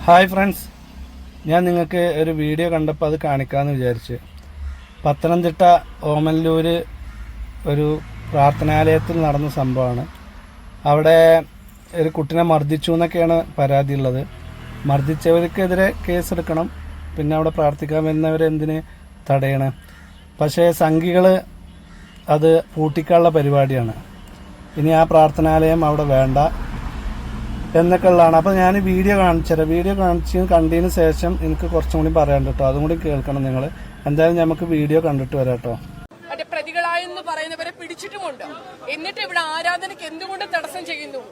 Hi friends, ഞാൻ നിങ്ങൾക്ക് ഒരു വീഡിയോ കണ്ടപ്പോൾ അത് കാണിക്കാമെന്ന് വിചാരിച്ച്. പത്തനംതിട്ട ഓമല്ലൂര് ഒരു പ്രാർത്ഥനാലയത്തിൽ നടന്ന സംഭവമാണ്. അവിടെ ഒരു കുട്ടിനെ മർദ്ദിച്ചു എന്നൊക്കെയാണ് പരാതി ഉള്ളത്. മർദ്ദിച്ചവർക്കെതിരെ കേസെടുക്കണം, പിന്നെ അവിടെ പ്രാർത്ഥിക്കാൻ വരുന്നവരെ എന്തിന് തടയണം. പക്ഷേ സംഘികൾ അത് പൂട്ടിക്കാനുള്ള പരിപാടിയാണ്. ഇനി ആ പ്രാർത്ഥനാലയം അവിടെ വേണ്ട എന്നൊക്കെ ഉള്ളതാണ്. അപ്പോൾ ഞാൻ വീഡിയോ കണ്ടതിന് ശേഷം എനിക്ക് കുറച്ചും കൂടി പറയാൻ കേട്ടോ, അതും കൂടി കേൾക്കണം നിങ്ങൾ. എന്തായാലും നമുക്ക് വീഡിയോ കണ്ടിട്ട് വരാം കേട്ടോ. പ്രതികളായെന്ന് പറയുന്നവരെ പിടിച്ചിട്ടുമുണ്ട്. എന്നിട്ട് ഇവിടെ ആരാധനയ്ക്ക് എന്തുകൊണ്ട് തടസ്സം ചെയ്യുന്നു?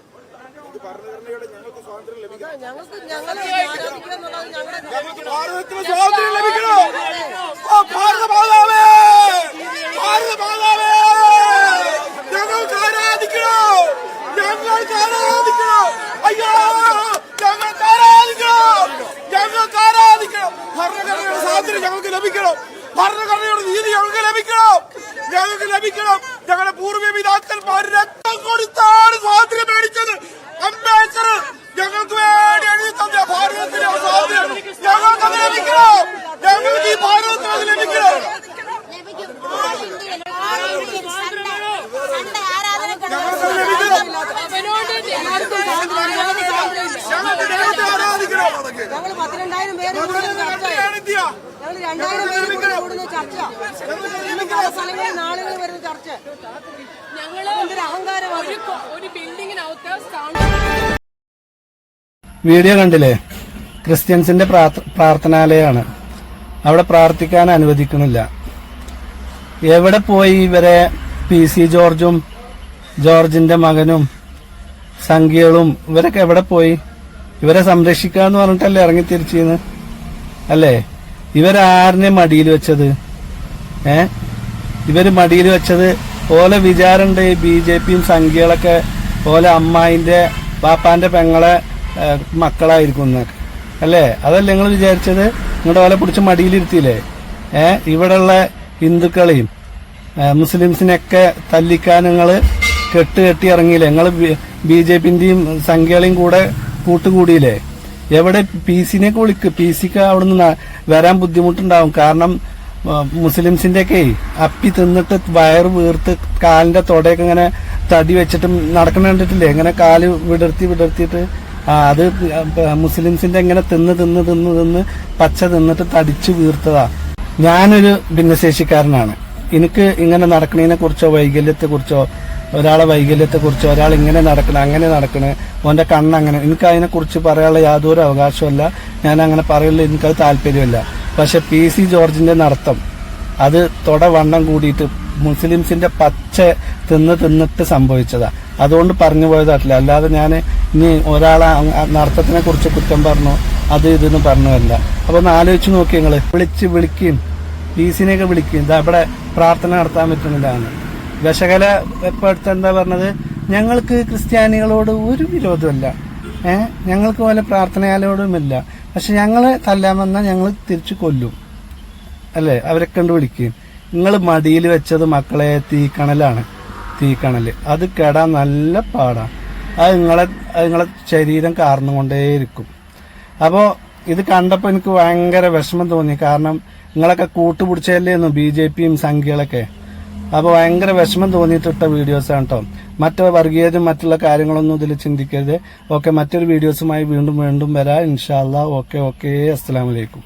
ഞങ്ങൾക്ക് ലഭിക്കണം, ഭരണഘടനയുടെ നീതി ഞങ്ങൾക്ക് ലഭിക്കണം, ഞങ്ങൾക്ക് ലഭിക്കണം. ഞങ്ങളുടെ പൂർവ്വ പിതാക്കന്മാർ രക്തം കൊടുത്താണ് സ്വാതന്ത്ര്യം മേടിച്ചത്. അംബേദ്കർ ഞങ്ങൾക്ക് വേണ്ടി എഴുതി തന്ന ഭാരതത്തിന്റെ സ്വാതന്ത്ര്യം ഞങ്ങൾക്കത് ലഭിക്കണം. ഞങ്ങൾക്ക് ഈ ഭാരതത്തിന് അത് ലഭിക്കണം. ഞങ്ങൾ 10,000 പേര് കൂടുന്ന ചർച്ച, പല സ്ഥലങ്ങളിൽ നാളുകൾ വരുന്ന ചർച്ച, ഞങ്ങളൊരു അഹങ്കാരമാണ്. ഒരു ബിൽഡിങ്ങിനകത്ത് വീഡിയോ കണ്ടില്ലേ? ക്രിസ്ത്യൻസിന്റെ പ്രാർത്ഥനാലയമാണ്. അവിടെ പ്രാർത്ഥിക്കാൻ അനുവദിക്കണില്ല. എവിടെ പോയി ഇവരെ PC ജോർജും ജോർജിന്റെ മകനും സംഖ്യകളും ഇവരൊക്കെ എവിടെ പോയി? ഇവരെ സംരക്ഷിക്കാന്ന് പറഞ്ഞിട്ടല്ലേ ഇറങ്ങി തിരിച്ചിന്ന് അല്ലേ? ഇവരാരനെ മടിയിൽ വെച്ചത്? ഇവര് മടിയിൽ വെച്ചത് ഓലെ വിചാരണ്ട് BJPയും സംഖ്യകളൊക്കെ ഓലെ അമ്മായിന്റെ പാപ്പാന്റെ പെങ്ങളെ മക്കളായിരിക്കും എന്നൊക്കെ അല്ലേ? അതല്ലേ നിങ്ങൾ വിചാരിച്ചത്? നിങ്ങളുടെ ഓലെ പിടിച്ച് മടിയിലിരുത്തിയില്ലേ? ഇവിടെയുള്ള ഹിന്ദുക്കളെയും മുസ്ലിംസിനെയൊക്കെ തല്ലിക്കാൻ നിങ്ങൾ കെട്ടി ഇറങ്ങിയില്ലേ? നിങ്ങൾ BJPന്റെയും സംഖ്യകളെയും കൂടെ കൂട്ടുകൂടിയില്ലേ? എവിടെ PCനെയൊക്കെ വിളിക്ക്. PCക്ക് അവിടുന്ന് വരാൻ ബുദ്ധിമുട്ടുണ്ടാവും. കാരണം മുസ്ലിംസിന്റെ ഒക്കെ അപ്പി തിന്നിട്ട് വയറ് വീർത്ത് കാലിന്റെ തൊടയൊക്കെ ഇങ്ങനെ തടി വെച്ചിട്ട് നടക്കണ കണ്ടിട്ടില്ലേ? ഇങ്ങനെ കാല് വിടർത്തിയിട്ട് അത് മുസ്ലിംസിന്റെ ഇങ്ങനെ തിന്ന് പച്ച തിന്നിട്ട് തടിച്ചു വീർത്തതാ. ഞാനൊരു ഭിന്നശേഷിക്കാരനാണ്. എനിക്ക് ഇങ്ങനെ നടക്കണതിനെ കുറിച്ചോ വൈകല്യത്തെ കുറിച്ചോ ഒരാളെ വൈകല്യത്തെ കുറിച്ചോ ഒരാൾ ഇങ്ങനെ നടക്കണ അങ്ങനെ നടക്കണ ഓന്റെ കണ്ണങ്ങനെ എനിക്ക് അതിനെ കുറിച്ച് പറയാനുള്ള യാതൊരു അവകാശമല്ല. ഞാൻ അങ്ങനെ പറയില്ല, എനിക്കത് താല്പര്യമില്ല. പക്ഷെ PC ജോർജിന്റെ നടത്തം അത് വണ്ണം കൂടിയിട്ട് മുസ്ലിംസിന്റെ പച്ച തിന്നിട്ട് സംഭവിച്ചതാ. അതുകൊണ്ട് പറഞ്ഞു പോയതായിട്ടില്ല. അല്ലാതെ ഞാൻ ഇനി ഒരാളെ നടത്തത്തിനെ കുറിച്ച് കുറ്റം പറഞ്ഞു അത് ഇതെന്ന് പറഞ്ഞതല്ല. അപ്പൊ ഒന്ന് ആലോചിച്ച് നോക്കി നിങ്ങള്. വിളിക്കും PCനെയൊക്കെ വിളിക്കും. ഇതാ ഇവിടെ പ്രാർത്ഥന നടത്താൻ പറ്റുന്നില്ല എന്ന്. വിശകല ഇപ്പൊ അടുത്തെന്താ പറഞ്ഞത്? ഞങ്ങൾക്ക് ക്രിസ്ത്യാനികളോട് ഒരു വിരോധമല്ല, ഞങ്ങൾക്ക് പോലെ പ്രാർത്ഥനയാലോടുമില്ല. പക്ഷെ ഞങ്ങളെ തല്ലാൻ വന്നാൽ ഞങ്ങൾ തിരിച്ചു കൊല്ലും അല്ലേ? അവരെ കണ്ട് വിളിക്കും. നിങ്ങൾ മടിയിൽ വെച്ചത് മക്കളെ തീക്കണല് അത് കെടാൻ നല്ല പാടാണ്. അത് നിങ്ങളെ ശരീരം കാർന്നുകൊണ്ടേയിരിക്കും. അപ്പോൾ ഇത് കണ്ടപ്പോൾ എനിക്ക് ഭയങ്കര വിഷമം തോന്നി. കാരണം നിങ്ങളൊക്കെ കൂട്ടുപിടിച്ചല്ലേന്നു BJPയും സംഖ്യകളൊക്കെ. അപ്പോൾ ഭയങ്കര വിഷമം തോന്നിയിട്ടിട്ട വീഡിയോസാണ് കേട്ടോ. മറ്റു വർഗീയതും മറ്റുള്ള കാര്യങ്ങളൊന്നും ഇതിൽ ചിന്തിക്കരുത്. ഓക്കെ, മറ്റൊരു വീഡിയോസുമായി വീണ്ടും വരാം ഇൻഷാ അല്ലാഹ്. ഓക്കെ, അസ്സലാമു അലൈക്കും.